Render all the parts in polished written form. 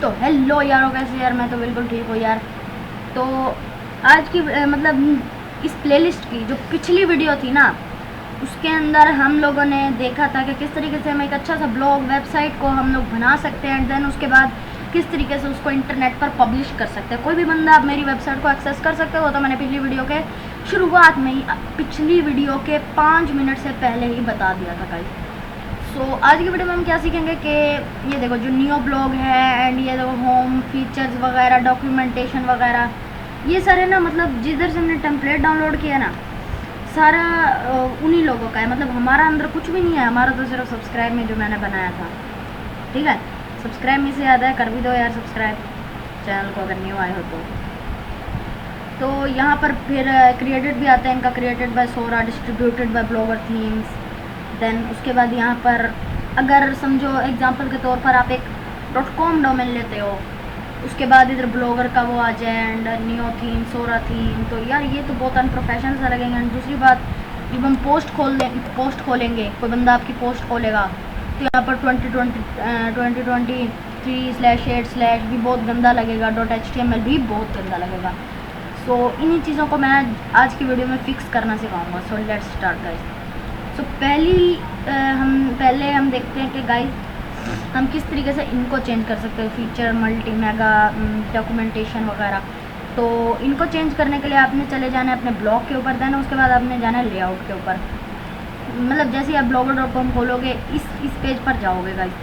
तो हेलो यारो, कैसे यार? मैं तो बिल्कुल ठीक हूँ यार। तो आज की मतलब इस प्लेलिस्ट की जो पिछली वीडियो थी ना, उसके अंदर हम लोगों ने देखा था कि किस तरीके से हम एक अच्छा सा ब्लॉग वेबसाइट को हम लोग बना सकते हैं एंड देन उसके बाद किस तरीके से उसको इंटरनेट पर पब्लिश कर सकते हैं। कोई भी बंदा आप मेरी वेबसाइट को एक्सेस कर सकते हो, तो मैंने पिछली वीडियो के शुरुआत में ही, पिछली वीडियो के 5 मिनट से पहले ही बता दिया था गाइस। सो आज की वीडियो में हम क्या सीखेंगे कि ये देखो जो नियो ब्लॉग है एंड ये देखो होम फीचर्स वगैरह, डॉक्यूमेंटेशन वगैरह, ये सारे ना मतलब जिधर से हमने टेम्पलेट डाउनलोड किया ना, सारा उन्हीं लोगों का है। मतलब हमारा अंदर कुछ भी नहीं है, हमारा तो सिर्फ सब्सक्राइब में जो मैंने बनाया था। ठीक है, सब्सक्राइब में से याद है, कर भी दो यार सब्सक्राइब चैनल को अगर न्यू आए हो तो यहाँ पर फिर क्रिएटेड भी आता है इनका, created by Sora, distributed by Blogger themes. Then उसके बाद यहाँ पर अगर समझो एग्जांपल के तौर पर आप एक .com डोमेन लेते हो, उसके बाद इधर ब्लॉगर का वो आ जाए and neo theme, Sora theme, तो यार ये तो बहुत अनप्रोफेशनल सा लगेंगे। एंड दूसरी बात, जब हम पोस्ट खोलेंगे, कोई बंदा आपकी पोस्ट खोलेगा तो यहाँ पर 2023/8/ भी बहुत गंदा लगेगा, .html भी बहुत गंदा लगेगा। सो इन्हीं चीज़ों को मैं आज की वीडियो में फिक्स करना सिखाऊंगा। So let's start guys. So पहले हम देखते हैं कि गाइस हम किस तरीके से इनको चेंज कर सकते हैं, फीचर, मल्टी, मेगा, डॉक्यूमेंटेशन वगैरह। तो इनको चेंज करने के लिए आपने चले जाना है अपने ब्लॉग के ऊपर, देन उसके बाद आपने जाना है लेआउट के ऊपर। मतलब जैसे ही आप blogger.com खोलोगे, इस पेज पर जाओगे गाइस,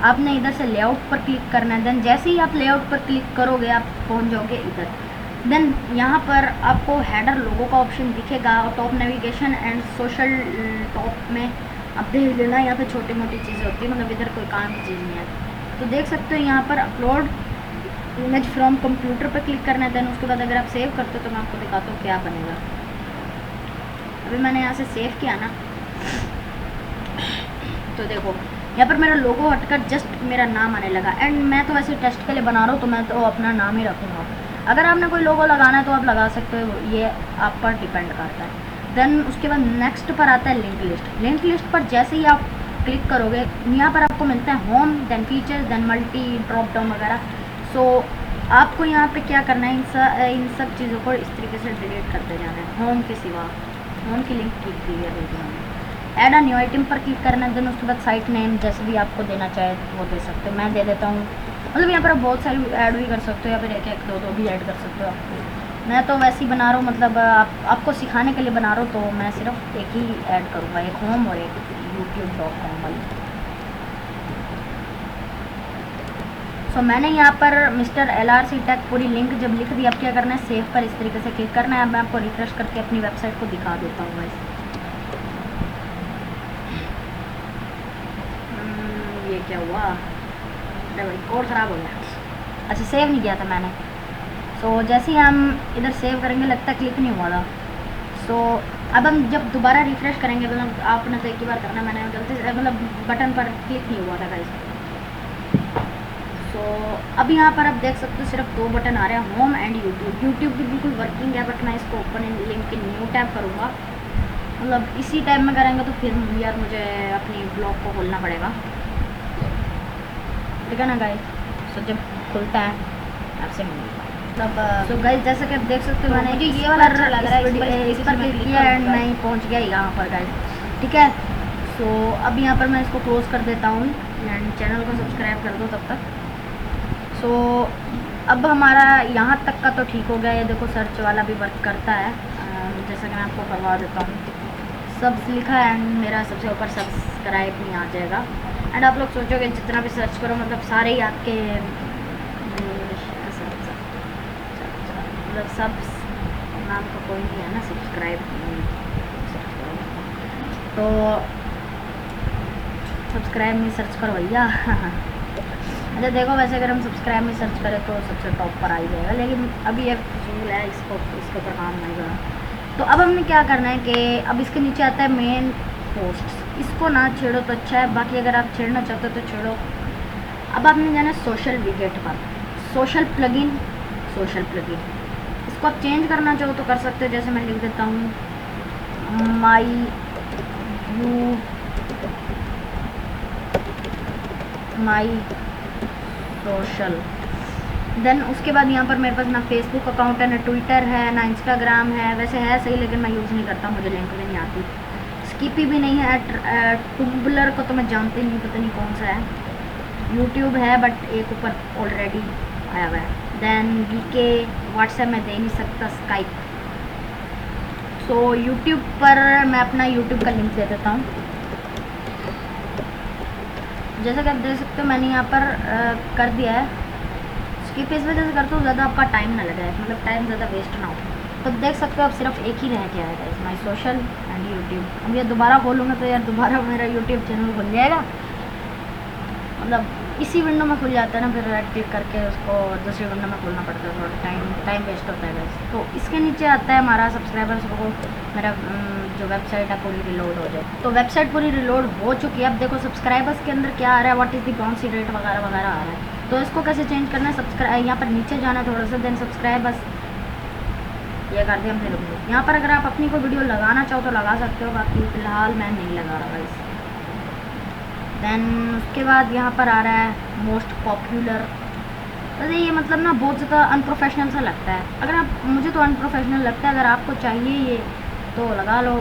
आपने इधर से लेआउट पर क्लिक करना है। देन जैसे ही आप लेआउट पर क्लिक करोगे आप पहुंच जाओगे इधर। देन यहाँ पर आपको हेडर लोगो का ऑप्शन दिखेगा, top navigation and social top में आप देख लेना, यहाँ पे छोटी मोटी चीज़ें होती है, मतलब इधर कोई काम की चीज़ नहीं है। तो देख सकते हो यहाँ पर अपलोड इमेज फ्रॉम कंप्यूटर पर क्लिक करना है। देन उसके बाद अगर आप सेव करते हो तो मैं आपको दिखाता हूँ क्या बनेगा। अभी मैंने यहाँ से सेव किया ना, तो देखो यहाँ पर मेरा लोगो हटकर जस्ट मेरा नाम आने लगा। एंड मैं तो वैसे टेस्ट के लिए बना रहा हूँ, तो मैं तो अपना नाम ही रखूँगा। अगर आपने कोई लोगो लगाना है तो आप लगा सकते हो, ये आप पर डिपेंड करता है। देन उसके बाद नेक्स्ट पर आता है लिंक लिस्ट। लिंक लिस्ट पर जैसे ही आप क्लिक करोगे, यहाँ पर आपको मिलता है home, then features, then multi, drop down वगैरह। सो आपको यहाँ पे क्या करना है, इन सब चीज़ों को इस तरीके से डिलीट करते जाना है। होम के सिवा होम की लिंक ठीक दी है मैंने। ऐड अ न्यू आइटम पर क्लिक करना है। देन उसके बाद साइट नेम जैसे भी आपको देना चाहे वो दे सकते हो, मैं दे देता हूँ। मतलब यहाँ पर आप बहुत सारी ऐड भी कर सकते हो, या फिर एक दो भी ऐड कर सकते हो आप। मैं तो वैसे ही बना रहा हूँ, मतलब आपको सिखाने के लिए बना रहा हूँ, तो मैं सिर्फ एक ही ऐड करूँगा, एक होम और एक youtube.com वाली। सो मैंने यहाँ पर मिस्टर LRC टैग पूरी लिंक जब लिख दी, अब क्या करना है, सेव पर इस तरीके से क्लिक करना है। अब मैं आपको रिफ्रेश करके अपनी वेबसाइट को दिखा देता हूँ गाइस। ये क्या हुआ? अरे भाई कोड ख़राब हो गया। अच्छा, सेव नहीं किया था मैंने। सो जैसे ही हम इधर सेव करेंगे, लगता है क्लिक नहीं हुआ था। सो अब हम जब दोबारा रिफ्रेश करेंगे, मतलब आपने तो एक ही बार करना, मैंने गलती से मतलब बटन पर क्लिक नहीं हुआ था गाइस। सो अब यहाँ पर आप देख सकते हो सिर्फ 2 बटन आ रहे हैं, होम एंड यूट्यूब। यूट्यूब भी बिल्कुल वर्किंग है, बट मैं इसको open in link in new tab करूँगा। मतलब इसी टैब में करेंगे तो फिर यार मुझे अपनी ब्लॉग को खोलना पड़ेगा, ठीक है ना गाइस। सो जब खुलता है आपसे मतलब सो गाइस जैसा कि आप देख सकते हो, मैंने मुझे ये वाला अच्छा लग रहा है, इस पर क्लिक किया एंड मैं पहुंच गया यहाँ पर गाइस, ठीक है। सो अब यहाँ पर मैं इसको क्लोज कर देता हूँ एंड चैनल को सब्सक्राइब कर दो तब तक। सो अब हमारा यहाँ तक का तो ठीक हो गया। ये देखो सर्च वाला भी वर्क करता है, जैसा कि मैं आपको करवा देता हूँ। सब लिखा है एंड मेरा सबसे ऊपर सब्सक्राइब नहीं आ जाएगा। एंड आप लोग सोचोगे जितना भी सर्च करो मतलब सारे ही आपके मतलब सब नाम का कोई नहीं है ना, सब्सक्राइब तो सब्सक्राइब में सर्च करो भैया। अच्छा देखो, वैसे अगर हम सब्सक्राइब में सर्च करें तो सबसे टॉप पर आ ही जाएगा, लेकिन अभी ये फजूल है, इसके ऊपर काम नहीं करा। तो अब हमने क्या करना है कि अब इसके नीचे आता है मेन पोस्ट, इसको ना छेड़ो तो अच्छा है, बाकी अगर आप छेड़ना चाहते हो तो छेड़ो। अब आपने जाना सोशल विकेट पर, सोशल प्लगइन, इसको आप चेंज करना चाहो तो कर सकते हो। जैसे मैं लिख देता हूँ माई सोशल। देन उसके बाद यहाँ पर मेरे पास ना फेसबुक अकाउंट है, ना ट्विटर है, ना इंस्टाग्राम है। वैसे है सही लेकिन मैं यूज़ नहीं करता, मुझे लिंक भी नहीं आती। स्कीपी भी नहीं है। टुम्बलर को तो मैं जानती नहीं, पता नहीं कौन सा है। यूट्यूब है बट एक ऊपर ऑलरेडी आया हुआ है। देन वीके, व्हाट्सएप में दे नहीं सकता, स्काइप। सो यूट्यूब पर मैं अपना यूट्यूब का लिंक दे देता हूँ। जैसा कि आप देख सकते हो मैंने यहाँ पर कर दिया है। स्किप इस वजह से करता हूँ ज़्यादा आपका टाइम ना लगे, मतलब टाइम ज़्यादा वेस्ट ना हो। तो देख सकते हो अब सिर्फ एक ही रह गया है, माई सोशल एंड यूट्यूब। अब ये दोबारा खोलूँगा तो यार दोबारा मेरा यूट्यूब चैनल खुल जाएगा, मतलब इसी विंडो में खुल जाता है ना, फिर राइट क्लिक करके उसको दूसरी विंडो में खोलना पड़ता है, थोड़ा टाइम वेस्ट होता है वैसे। तो इसके नीचे आता है हमारा सब्सक्राइबर्स को, मेरा जो वेबसाइट है पूरी रिलोड हो जाए। तो वेबसाइट पूरी रिलोड हो चुकी है। अब देखो सब्सक्राइबर्स के अंदर क्या आ रहा है, what is the bouncy rate वगैरह वगैरह आ रहा है। तो इसको कैसे चेंज करना है, सब्सक्राइब यहाँ पर नीचे जाना है थोड़ा सा, देन सब्सक्राइबर्स ये कर दिया हमने। यहाँ पर अगर आप अपनी कोई वीडियो लगाना चाहो तो लगा सकते हो, बाकी फ़िलहाल मैं नहीं लगा रहा इस। देन उसके बाद यहाँ पर आ रहा है मोस्ट पॉपुलर। वैसे ये मतलब ना बहुत ज़्यादा अनप्रोफेशनल सा लगता है, अगर आप, मुझे तो अनप्रोफेशनल लगता है, अगर आपको चाहिए ये तो लगा लो,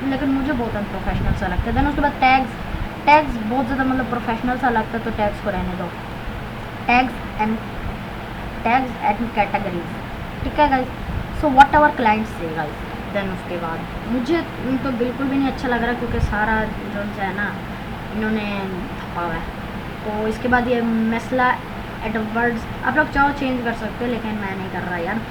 लेकिन मुझे बहुत अनप्रोफेशनल सा लगता है। देन उसके बाद टैग्स बहुत ज़्यादा मतलब प्रोफेशनल सा लगता है, तो टैग्स को रहने दो। टैग्स एंड कैटेगरीज, ठीक है guys. So what our clients से गाइस। देन उसके बाद मुझे तो बिल्कुल भी नहीं अच्छा लग रहा, क्योंकि सारा जो है ना इन्होंने थपा हुआ है। तो इसके बाद ये मसला एडवर्ड्स, आप लोग चाहो चेंज कर सकते हो, लेकिन मैं नहीं कर रहा यार,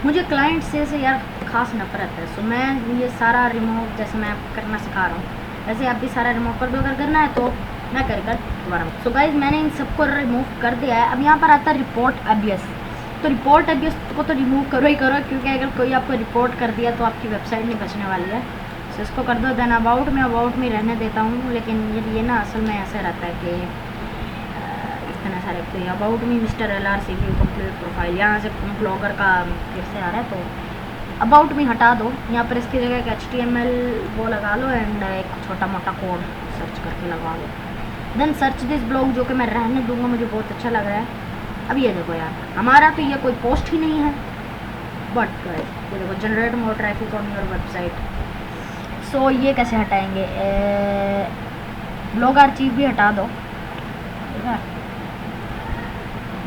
मुझे क्लाइंट से यार खास नफरत है। सो मैं ये सारा रिमूव, जैसे मैं करना सिखा रहा हूँ वैसे आप भी सारा रिमूव कर दो, अगर करना है तो मैं कर दोबारा। सो गाइज मैंने इन सबको रिमूव कर दिया है। अब यहाँ पर आता है रिपोर्ट एबियस। तो रिपोर्ट एबियस को तो रिमूव करो ही करो, क्योंकि अगर कोई आपको रिपोर्ट कर दिया तो आपकी वेबसाइट नहीं बचने वाली है। तो इसको कर दो। देन अबाउट में रहने देता हूँ, लेकिन ये ना असल में ऐसा रहता है कि इतना सारे कोई अबाउट में मिस्टर LRCV कंप्लीट प्रोफाइल, यहाँ से ब्लॉगर का फिर से आ रहा है, तो अबाउट में हटा दो। यहाँ पर इसकी जगह एक HTML वो लगा लो एंड एक छोटा मोटा कोड सर्च करके लगा लो। देन सर्च दिस ब्लॉग, जो कि मैं रहने दूंगा, मुझे बहुत अच्छा लग रहा है। अब ये देखो यार, हमारा तो ये कोई पोस्ट ही नहीं है, बट ये देखो generate more traffic on your website. So ये कैसे हटाएंगे, ब्लॉग आर्चिव भी हटा दो, ठीक है।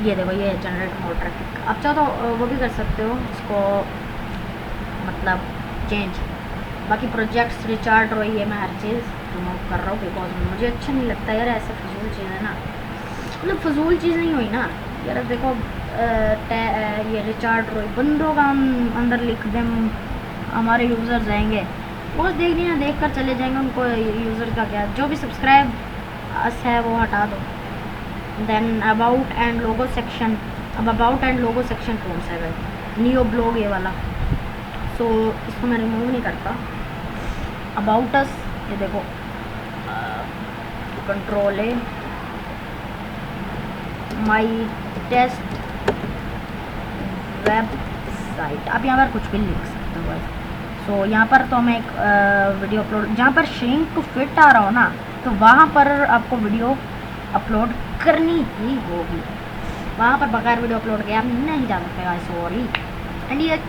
ये देखो ये जनरेट मोर ट्रैफिक, अब चाहो तो वो भी कर सकते हो इसको, मतलब चेंज। बाकी प्रोजेक्ट्स रिचार्ड रॉय, ये मैं हर चीज़ रिमूव कर रहा हूँ, बिकॉज मुझे अच्छा नहीं लगता यार, ऐसा फजूल चीज़ है ना, मतलब फजूल चीज़ नहीं हुई ना यार। देखो ये रिचार्ड रॉय बंदों का हम अंदर लिख दें, हमारे यूज़र्स आएंगे वो देख लिया, देख कर चले जाएंगे, उनको यूज़र का क्या, जो भी सब्सक्राइब है वो हटा दो। Then about and logo section, अब अबाउट एंड लोगो सेक्शन कौन सा है, नियो ब्लॉग ये वाला, सो इसको मैं रिमूव नहीं करता। अबाउट अस, ये देखो control A my test website, आप यहाँ पर कुछ भी लिख सकते हो। सो यहाँ पर तो मैं एक वीडियो अपलोड, जहाँ पर श्रिंक टू फिट आ रहा हो ना, तो वहाँ पर आपको वीडियो अपलोड करनी ही होगी, वहाँ पर बगैर वीडियो अपलोड किया आप नहीं जा सकते, सॉरी। एंड ये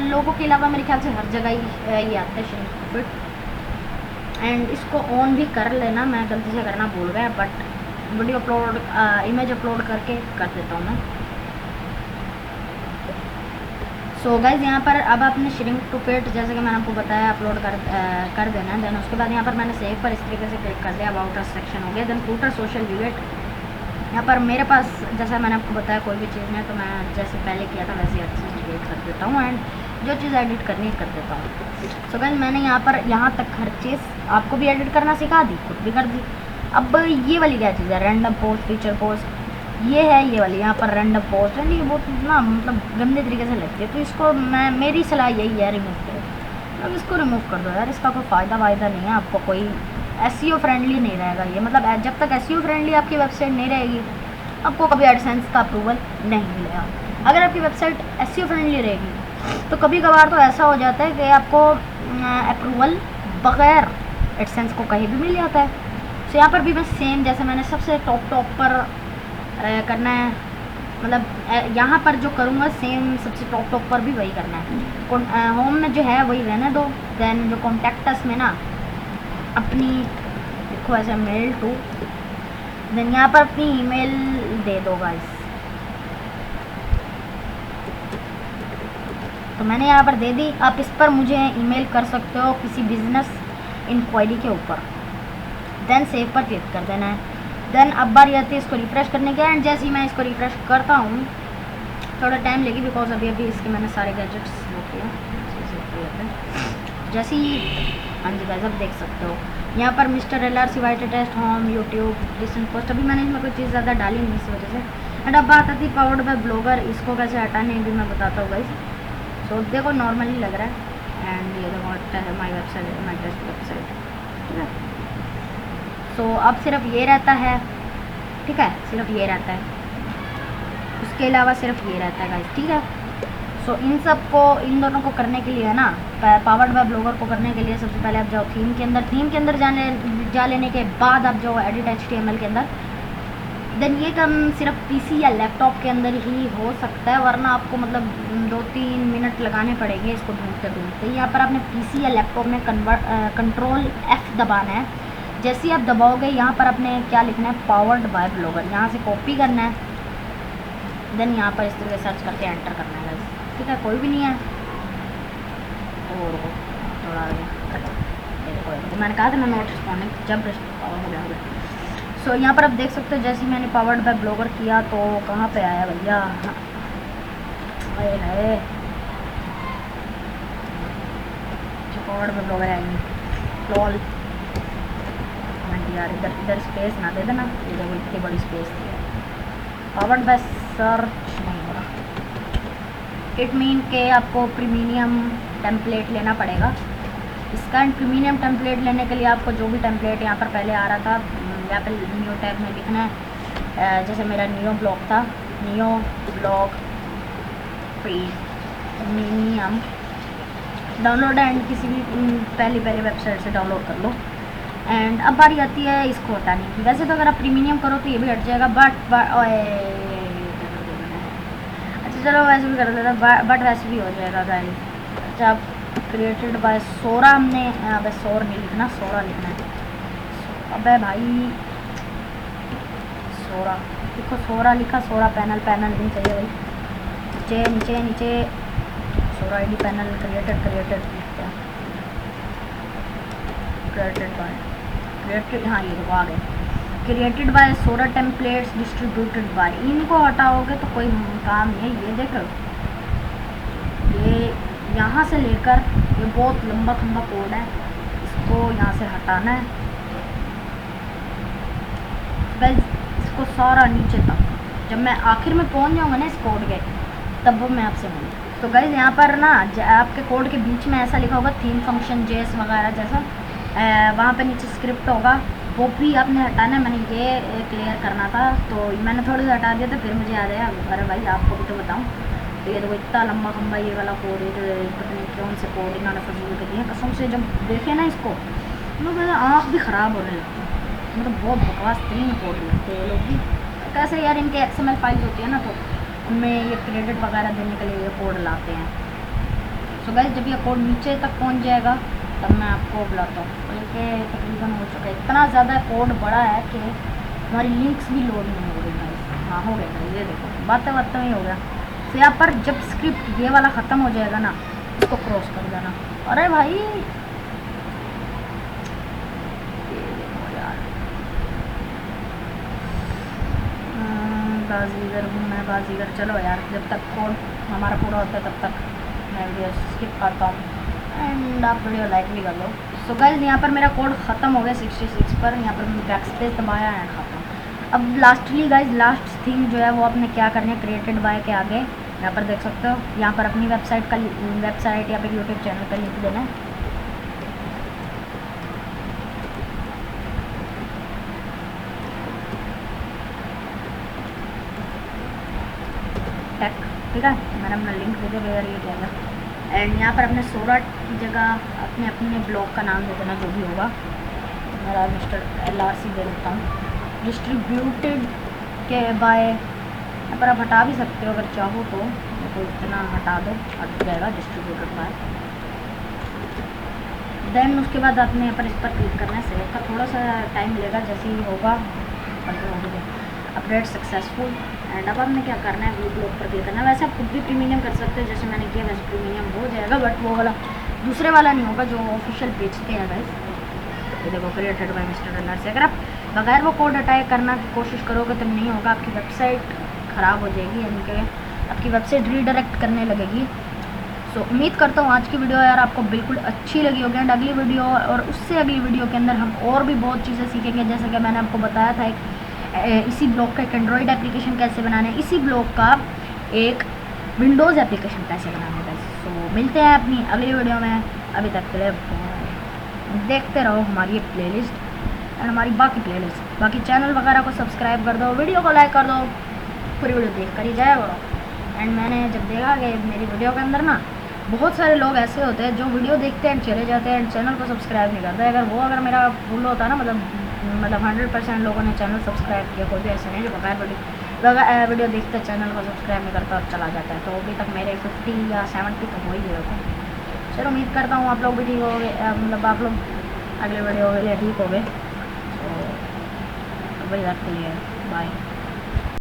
लोगों के अलावा मेरे ख्याल से हर जगह ही ये आता है श्रिंक टू फिट। एंड इसको ऑन भी कर लेना, मैं गलती से करना भूल गया, but video upload image upload करके कर देता हूँ मैं। सो गाइज यहाँ पर अब आपने श्रिंक टू फिट, जैसे कि मैंने आपको बताया, अपलोड कर देना है। देन उसके बाद यहाँ पर मैंने सेव पर इस तरीके से क्लिक कर दिया, अबाउट अस सेक्शन हो गया। देन फूटर सोशल यूनिट, यहाँ पर मेरे पास जैसा मैंने आपको बताया कोई भी चीज़ नहीं, तो मैं जैसे पहले किया था वैसे अच्छी चीज़ क्रिएट कर देता हूँ एंड जो चीज़ एडिट करनी है कर देता हूँ। सो गाइज मैंने यहाँ पर यहाँ तक हर चीज़ आपको भी एडिट करना सिखा दी, खुद भी कर दी। अब ये वाली क्या चीज़ है, रैंडम पोस्ट, फीचर पोस्ट, ये है ये वाली यहाँ पर रैंडम पोस्ट है, ये बहुत ना मतलब गंदे तरीके से लगती है, तो इसको मेरी सलाह यही है रिमूव करो। अब इसको रिमूव कर दो यार, इसका कोई फ़ायदा नहीं है, आपको कोई SEO फ्रेंडली नहीं रहेगा ये, मतलब जब तक SEO फ्रेंडली आपकी वेबसाइट नहीं रहेगी आपको कभी एडसेंस का अप्रूवल नहीं मिलेगा। अगर आपकी वेबसाइट SEO फ्रेंडली रहेगी तो कभी कभार तो ऐसा हो जाता है कि आपको अप्रूवल बग़ैर एडसेंस को कहीं भी मिल जाता है। तो यहाँ पर भी मैं सेम, जैसे मैंने सबसे टॉप पर करना है, मतलब यहाँ पर जो करूँगा सेम सबसे टॉप पर भी वही करना है। होम में जो है वही रहने दो। देन जो कॉन्टैक्टस में ना अपनी देखो ऐसे मेल टू, देन यहाँ पर अपनी ईमेल दे दो गाइस। तो मैंने यहाँ पर दे दी। आप इस पर मुझे ईमेल कर सकते हो किसी बिजनेस इंक्वायरी के ऊपर। देन सेव पर क्लिक कर देना है। देन अब बारी आती है इसको रिफ़्रेश करने के। एंड जैसे ही मैं इसको रिफ़्रेश करता हूँ, थोड़ा टाइम लेगी बिकॉज अभी इसके मैंने सारे गैजेट्स वो किए। जैसे ही हाँ जी गाइस, अब देख सकते हो यहाँ पर mister LRC white test home YouTube recent post. अभी मैंने इसमें कोई चीज़ ज़्यादा डाली नहीं इस वजह से। एंड अब बात आती है पावर्ड बाय ब्लॉगर। इसको कैसे हटाने भी मैं बताता हूँ गाइस। सो देखो नॉर्मली लग रहा है। एंड ये देखो है my website, my test website, ठीक है। सो अब सिर्फ ये रहता है, ठीक है, सिर्फ ये रहता है, उसके अलावा सिर्फ ये रहता है गाइस, ठीक है। सो इन सब को, इन दोनों को करने के लिए है ना, पावर्ड बाय ब्लॉगर को करने के लिए सबसे पहले आप जाओ थीम के अंदर। थीम के अंदर जा लेने के बाद आप जाओ एडिट HTML के अंदर। देन ये काम सिर्फ PC या लैपटॉप के अंदर ही हो सकता है, वरना आपको मतलब 2-3 मिनट लगाने पड़ेंगे इसको ढूंढते ढूंढते। यहाँ पर आपने PC या लैपटॉप में कंट्रोल F दबाना है। जैसे ही आप दबाओगे यहाँ पर आपने क्या लिखना है, पावर्ड बाय ब्लॉगर, यहाँ से कॉपी करना है। देन यहाँ पर इस तरह से सर्च करके एंटर करना है गाइस, ठीक है। कोई भी नहीं है और थोड़ा देखो मैंने कहा था ना नोट रिस्पॉन्डिंग, जब हो गया। सो यहाँ पर आप देख सकते हो जैसे मैंने पावर्ड बाय ब्लॉगर किया तो कहाँ पे आया भैया, है पावर्ड बाय ब्लॉगर आएंगे लॉल यार। इधर स्पेस ना दे देना, इधर इतनी बड़ी स्पेस थी। पावर्ड बाय सर्च नहीं हो रहा। इट मीन के आपको प्रीमियम टेम्पलेट लेना पड़ेगा इसका। एंड प्रीमियम टेम्पलेट लेने के लिए आपको जो भी टेम्पलेट यहाँ पर पहले आ रहा था, यहाँ पर न्यू टैब में लिखना है। जैसे मेरा नियो ब्लॉग था, neo blog premium download. And किसी भी पहली वेबसाइट से डाउनलोड कर लो। एंड अब बारी आती है इसको हटाने की। वैसे तो अगर आप प्रीमियम करो तो ये भी हट जाएगा, बट अच्छा चलो वैसे भी कर देता, बट वैसे भी हो जाएगा गाइस। अच्छा क्रिएटेड बाय सोरा, हमने अबे सोर नहीं लिखना, सोरा लिखना है। अबे भाई सोरा देखो, सोरा लिखा, सोरा पैनल नहीं चाहिए भाई। नीचे नीचे नीचे Sora ID panel created by created, हाँ ये देखो आ गए। Created by Sora templates distributed by, इनको हटाओगे तो कोई काम नहीं है। ये देखो ये यहाँ से लेकर ये बहुत लंबा कोड है, इसको यहाँ से हटाना है गाइस, इसको सारा नीचे तक। जब मैं आखिर में पहुँच जाऊँगा ना इस कोड के, तब वो मैं आपसे मिलूँ। तो गाइस यहाँ पर ना आपके कोड के बीच में ऐसा लिखा होगा थीम फंक्शन जेस वगैरह जैसा, वहाँ पे नीचे स्क्रिप्ट होगा, वो भी आपने हटाना है। मैंने ये क्लियर करना था तो मैंने थोड़ी सी हटा दिया था, फिर मुझे याद आया अरे भाई आपको भी तो बताऊँ। तो ये देखो इतना लंबा खंबा ये वाला कोड है, पता नहीं कौन से कोड इन्होंने फजूल के दिए कसम से। जब देखे ना इसको तो मेरा आँख भी ख़राब होने लगती है, मतलब बहुत बकवास 3 कोड लगते हैं लोग भी। कैसे यार इनके XML फाइल्स होती है ना, तो उनमें ये क्रेडिट वगैरह देने के लिए ये कोड लाते हैं। सो गाइस जब ये कोड नीचे तक पहुंच जाएगा तब मैं आपको बुलाता हूँ। बल्कि तकरीबन हो चुका है, इतना ज़्यादा कोड बड़ा है कि हमारी लिंक्स भी लोड नहीं हो रही गाइस। हाँ हो गया, ये देखो बातें में हो गया। तो यहाँ पर जब स्क्रिप्ट ये वाला ख़त्म हो जाएगा ना, इसको क्रॉस कर देना। अरे भाई बाजीगर हूँ मैं, बाजीगर। चलो यार जब तक कोड हमारा पूरा होता है तब तक मैं वीडियो स्किप करता हूँ एंड आप वीडियो लाइक भी कर लो। सो गाइस यहाँ पर मेरा कोड ख़त्म हो गया 66 पर। यहाँ पर मैंने बैकस्पेस दबाया एंड ख़त्म। अब लास्टली गाइस लास्ट थिंग जो है वो आपने क्या करना है, क्रिएटेड बाय के आगे यहाँ पर देख सकते हो, यहाँ पर अपनी वेबसाइट या फिर यूट्यूब चैनल का लिंक देना है। ठीक है, मैंने अपना लिंक दे दिया वेयर ये जाएगा। एंड यहाँ पर अपने सोरा की जगह अपने ब्लॉग का नाम दे देना जो भी होगा। मेरा मिस्टर LRC दे देता हूँ। Distributed okay bye. यहाँ पर आप हटा भी सकते हो अगर चाहो तो इतना हटा दो, हट जाएगा डिस्ट्रीब्यूटेड बाय। देन उसके बाद आपने यहाँ पर इस पर क्लिक करना है, सेव का थोड़ा सा टाइम लेगा, जैसे ही होगा अपडेट सक्सेसफुल। एंड अब आपने क्या करना है, व्यू ब्लॉग पर क्लिक करना है। वैसे आप खुद भी प्रीमियम कर सकते हो, जैसे मैंने किया वैसे प्रीमियम हो जाएगा, बट वो वाला दूसरे वाला नहीं होगा जो ऑफिशियल बेचते हैं गाइस। ये देखो क्रिएटेड बाय मिस्टर डॉलर से। अगर आप बगैर वो कोड हटाए करना की कोशिश करोगे तो नहीं होगा, आपकी वेबसाइट ख़राब हो जाएगी, यानी कि आपकी वेबसाइट रीडायरेक्ट करने लगेगी। सो उम्मीद करता हूँ आज की वीडियो यार आपको बिल्कुल अच्छी लगी होगी। एंड अगली वीडियो और उससे अगली वीडियो के अंदर हम और भी बहुत चीज़ें सीखेंगे, जैसे कि मैंने आपको बताया था इसी ब्लॉग का एक एंड्रॉयड एप्लीकेशन कैसे बनाना है, इसी ब्लॉग का एक विंडोज़ एप्लीकेशन कैसे बनाना है। सो मिलते हैं अपनी अगली वीडियो में, अभी तक के लिए देखते रहो हमारी ये प्लेलिस्ट एंड हमारी बाकी प्लेलिस्ट, बाकी चैनल वगैरह को सब्सक्राइब कर दो, वीडियो को लाइक कर दो, पूरी वीडियो देख कर ही जाए करो। एंड मैंने जब देखा कि मेरी वीडियो के अंदर ना बहुत सारे लोग ऐसे होते हैं जो वीडियो देखते हैं चले जाते हैं एंड चैनल को सब्सक्राइब नहीं करते। अगर मेरा भूल होता ना, मतलब 100% लोगों ने चैनल सब्सक्राइब किया, कोई भी ऐसे नहीं जो बगैर वीडियो देखते चैनल को सब्सक्राइब नहीं करता और चला जाता है। तो अभी तक मेरे 50 या 70 तो हो ही गए थे। चलो उम्मीद करता हूँ आप लोग भी ठीक हो गए, मतलब आप लोग अगले वीडियो के लिए ठीक हो गए। तो अभी तक के लिए बाय।